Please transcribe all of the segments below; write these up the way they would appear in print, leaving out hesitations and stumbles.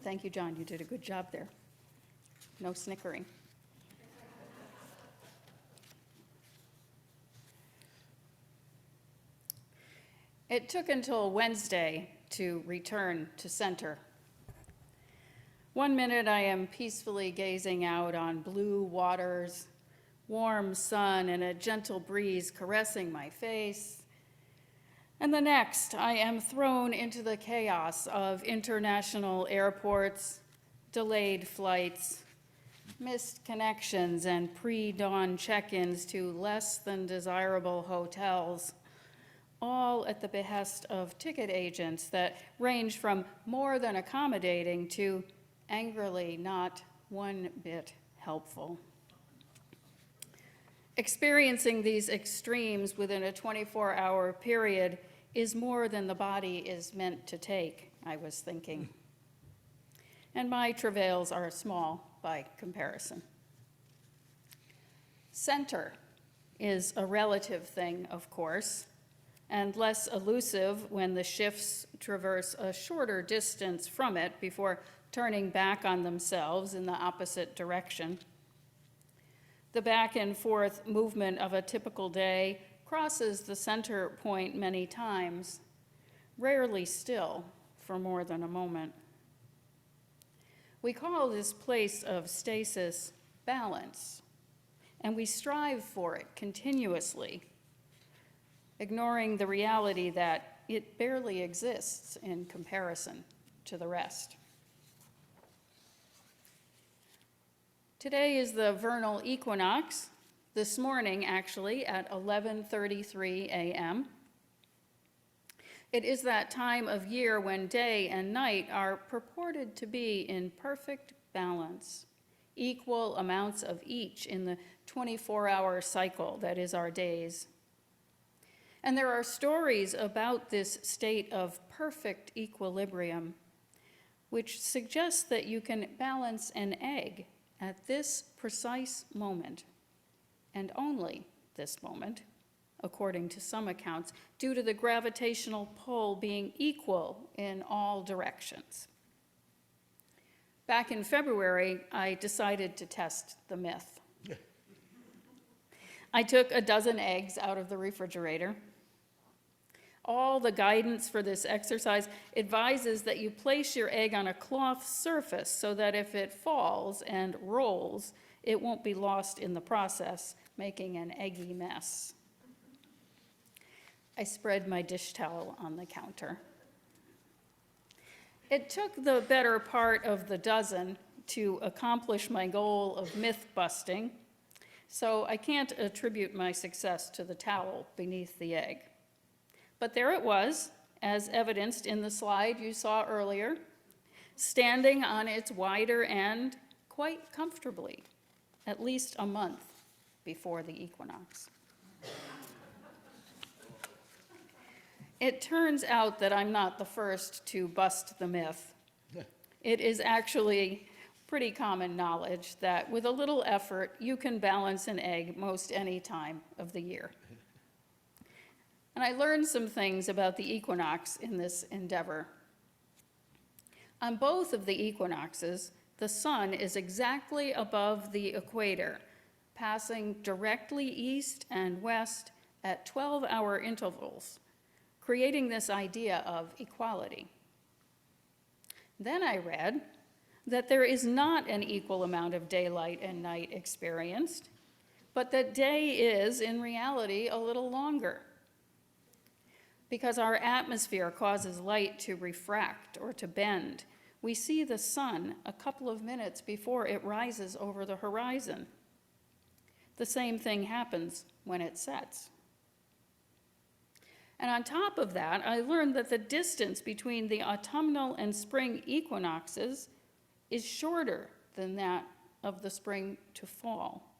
Thank you, John. You did a good job there. No snickering. It took until Wednesday to return to center. One minute I am peacefully gazing out on blue waters, warm sun, and a gentle breeze caressing my face. And the next, I am thrown into the chaos of international airports, delayed flights, missed connections, and pre-dawn check-ins to less than desirable hotels, all at the behest of ticket agents that range from more than accommodating to angrily not one bit helpful. Experiencing these extremes within a 24-hour period is more than the body is meant to take, I was thinking. And my travails are small by comparison. Center is a relative thing, of course, and less elusive when the shifts traverse a shorter distance from it before turning back on themselves in the opposite direction. The back and forth movement of a typical day crosses the center point many times, rarely still for more than a moment. We call this place of stasis balance, and we strive for it continuously, ignoring the reality that it barely exists in comparison to the rest. Today is the vernal equinox, this morning actually at 11:33 a.m. It is that time of year when day and night are purported to be in perfect balance, equal amounts of each in the 24-hour cycle that is our days. And there are stories about this state of perfect equilibrium, which suggests that you can balance an egg at this precise moment, and only this moment, according to some accounts, due to the gravitational pull being equal in all directions. Back in February, I decided to test the myth. I took a dozen eggs out of the refrigerator. All the guidance for this exercise advises that you place your egg on a cloth surface so that if it falls and rolls, it won't be lost in the process, making an eggy mess. I spread my dish towel on the counter. It took the better part of the dozen to accomplish my goal of myth busting, so I can't attribute my success to the towel beneath the egg. But there it was, as evidenced in the slide you saw earlier, standing on its wider end quite comfortably, at least a month before the equinox. It turns out that I'm not the first to bust the myth. It is actually pretty common knowledge that with a little effort, you can balance an egg most any time of the year. And I learned some things about the equinox in this endeavor. On both of the equinoxes, the sun is exactly above the equator, passing directly east and west at 12-hour intervals, creating this idea of equality. Then I read that there is not an equal amount of daylight and night experienced, but that day is, in reality, a little longer. Because our atmosphere causes light to refract or to bend, we see the sun a couple of minutes before it rises over the horizon. The same thing happens when it sets. And on top of that, I learned that the distance between the autumnal and spring equinoxes is shorter than that of the spring to fall,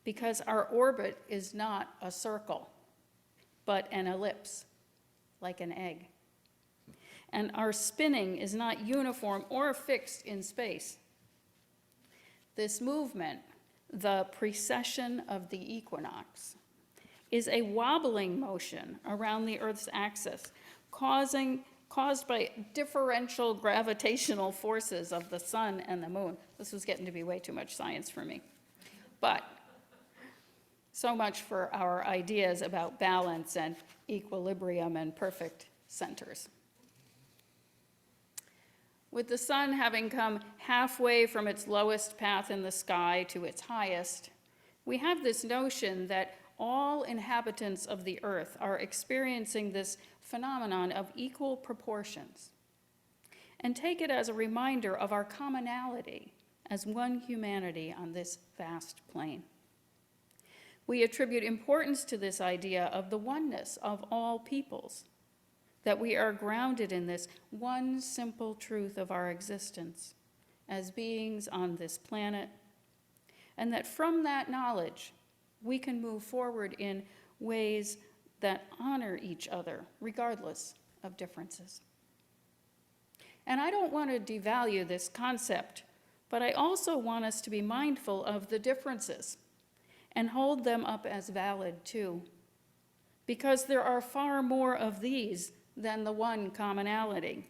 because our orbit is not a circle, but an ellipse, like an egg. And our spinning is not uniform or fixed in space. This movement, the precession of the equinox, is a wobbling motion around the Earth's axis, causing caused by differential gravitational forces of the sun and the moon. This was getting to be way too much science for me. But so much for our ideas about balance and equilibrium and perfect centers. With the sun having come halfway from its lowest path in the sky to its highest, we have this notion that all inhabitants of the earth are experiencing this phenomenon of equal proportions, and take it as a reminder of our commonality as one humanity on this vast plane. We attribute importance to this idea of the oneness of all peoples, that we are grounded in this one simple truth of our existence as beings on this planet, and that from that knowledge, we can move forward in ways that honor each other, regardless of differences. And I don't want to devalue this concept, but I also want us to be mindful of the differences and hold them up as valid too, because there are far more of these than the one commonality,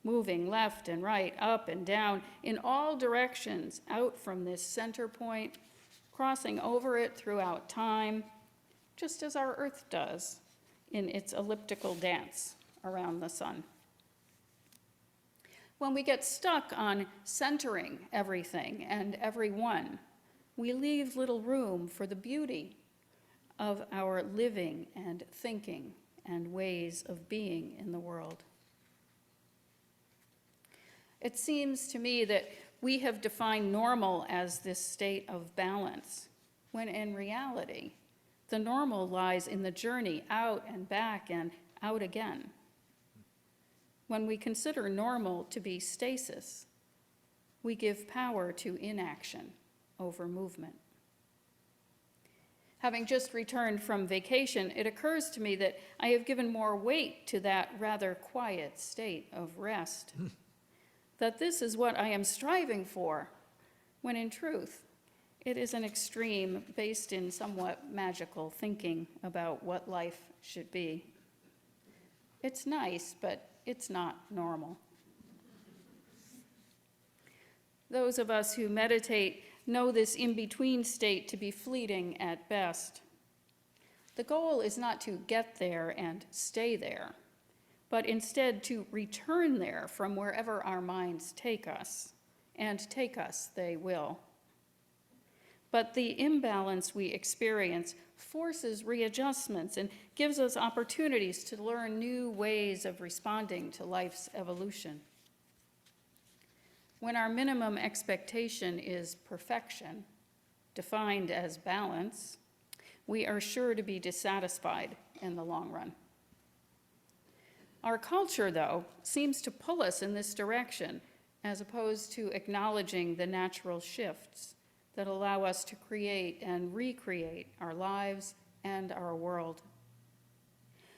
moving left and right, up and down, in all directions, out from this center point, crossing over it throughout time, just as our Earth does in its elliptical dance around the sun. When we get stuck on centering everything and everyone, we leave little room for the beauty of our living and thinking and ways of being in the world. It seems to me that we have defined normal as this state of balance, when in reality, the normal lies in the journey out and back and out again. When we consider normal to be stasis, we give power to inaction over movement. Having just returned from vacation, it occurs to me that I have given more weight to that rather quiet state of rest, that this is what I am striving for, when in truth, it is an extreme based in somewhat magical thinking about what life should be. It's nice, but it's not normal. Those of us who meditate know this in-between state to be fleeting at best. The goal is not to get there and stay there, but instead to return there from wherever our minds take us, and take us they will. But the imbalance we experience forces readjustments and gives us opportunities to learn new ways of responding to life's evolution. When our minimum expectation is perfection, defined as balance, we are sure to be dissatisfied in the long run. Our culture, though, seems to pull us in this direction, as opposed to acknowledging the natural shifts that allow us to create and recreate our lives and our world.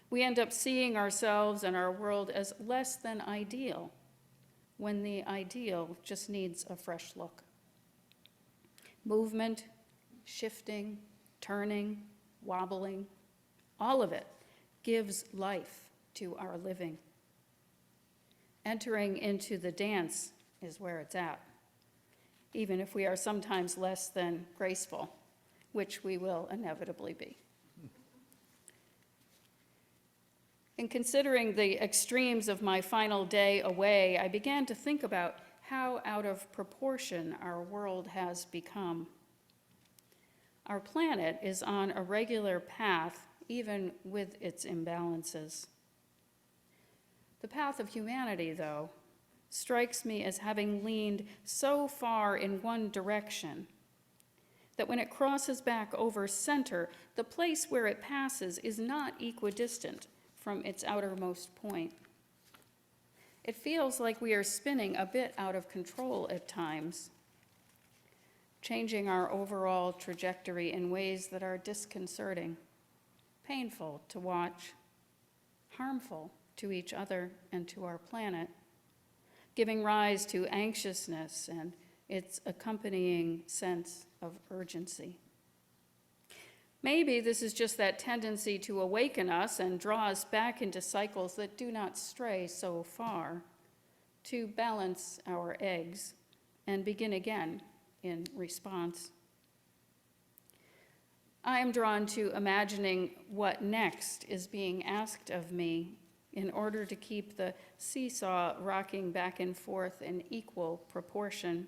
We end up seeing ourselves and our world as less than ideal, when the ideal just needs a fresh look. Movement, shifting, turning, wobbling, all of it gives life to our living. Entering into the dance is where it's at, even if we are sometimes less than graceful, which we will inevitably be. In considering the extremes of my final day away, I began to think about how out of proportion our world has become. Our planet is on a regular path, even with its imbalances. The path of humanity, though, strikes me as having leaned so far in one direction that when it crosses back over center, the place where it passes is not equidistant from its outermost point. It feels like we are spinning a bit out of control at times, changing our overall trajectory in ways that are disconcerting, painful to watch, harmful to each other and to our planet, giving rise to anxiousness and its accompanying sense of urgency. Maybe this is just that tendency to awaken us and draw us back into cycles that do not stray so far, to balance our eggs and begin again in response. I am drawn to imagining what next is being asked of me in order to keep the seesaw rocking back and forth in equal proportion.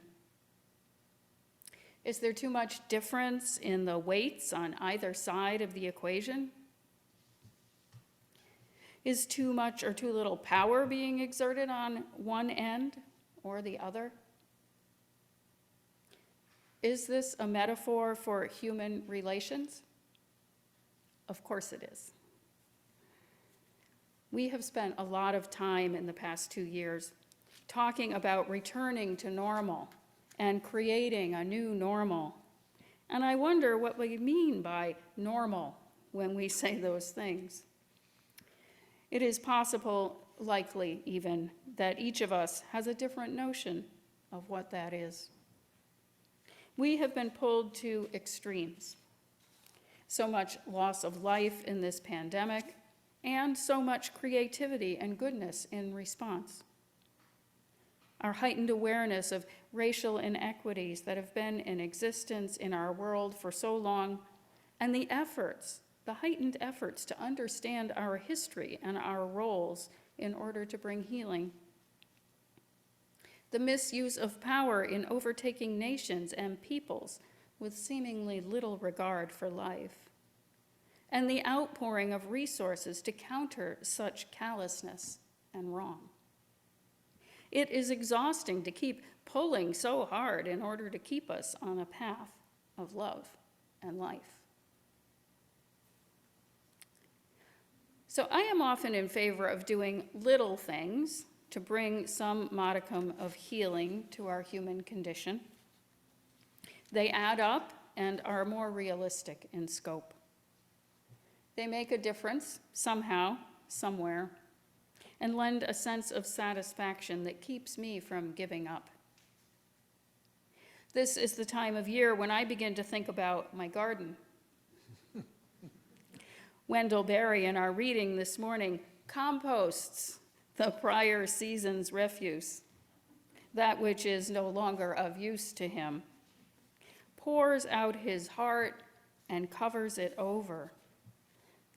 Is there too much difference in the weights on either side of the equation? Is too much or too little power being exerted on one end or the other? Is this a metaphor for human relations? Of course it is. We have spent a lot of time in the past 2 years talking about returning to normal and creating a new normal. And I wonder what we mean by normal when we say those things. It is possible, likely even, that each of us has a different notion of what that is. We have been pulled to extremes. So much loss of life in this pandemic, and so much creativity and goodness in response. Our heightened awareness of racial inequities that have been in existence in our world for so long, and the heightened efforts to understand our history and our roles in order to bring healing. The misuse of power in overtaking nations and peoples with seemingly little regard for life, and the outpouring of resources to counter such callousness and wrong. It is exhausting to keep pulling so hard in order to keep us on a path of love and life. So I am often in favor of doing little things to bring some modicum of healing to our human condition. They add up and are more realistic in scope. They make a difference somehow, somewhere, and lend a sense of satisfaction that keeps me from giving up. This is the time of year when I begin to think about my garden. Wendell Berry, in our reading this morning, composts the prior season's refuse, that which is no longer of use to him, pours out his heart and covers it over,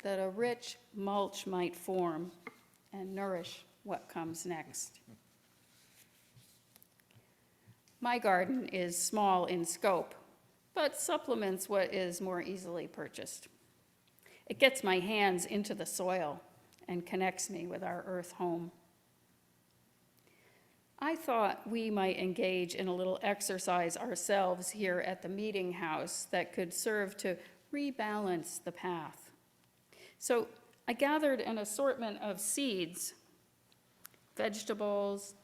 that a rich mulch might form and nourish what comes next. My garden is small in scope, but supplements what is more easily purchased. It gets my hands into the soil and connects me with our earth home. I thought we might engage in a little exercise ourselves here at the meeting house that could serve to rebalance the path. So I gathered an assortment of seeds, vegetables,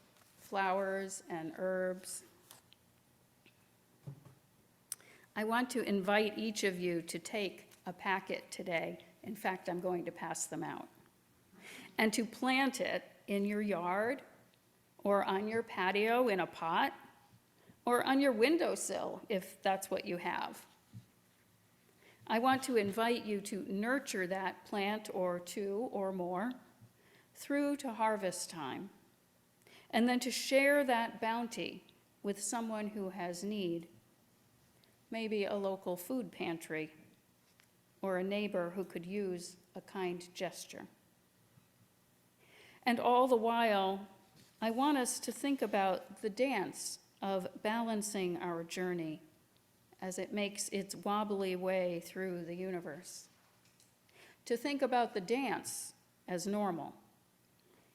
flowers, and herbs. I want to invite each of you to take a packet today. In fact, I'm going to pass them out. And to plant it in your yard, or on your patio in a pot, or on your windowsill if that's what you have. I want to invite you to nurture that plant or two or more through to harvest time, and then to share that bounty with someone who has need, maybe a local food pantry or a neighbor who could use a kind gesture. And all the while, I want us to think about the dance of balancing our journey as it makes its wobbly way through the universe. To think about the dance as normal,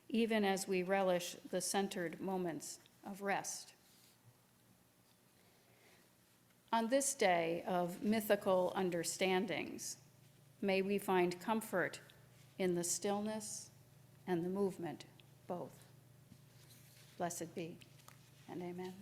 even as we relish the centered moments of rest. On this day of mythical understandings, may we find comfort in the stillness and the movement both. Blessed be, and amen.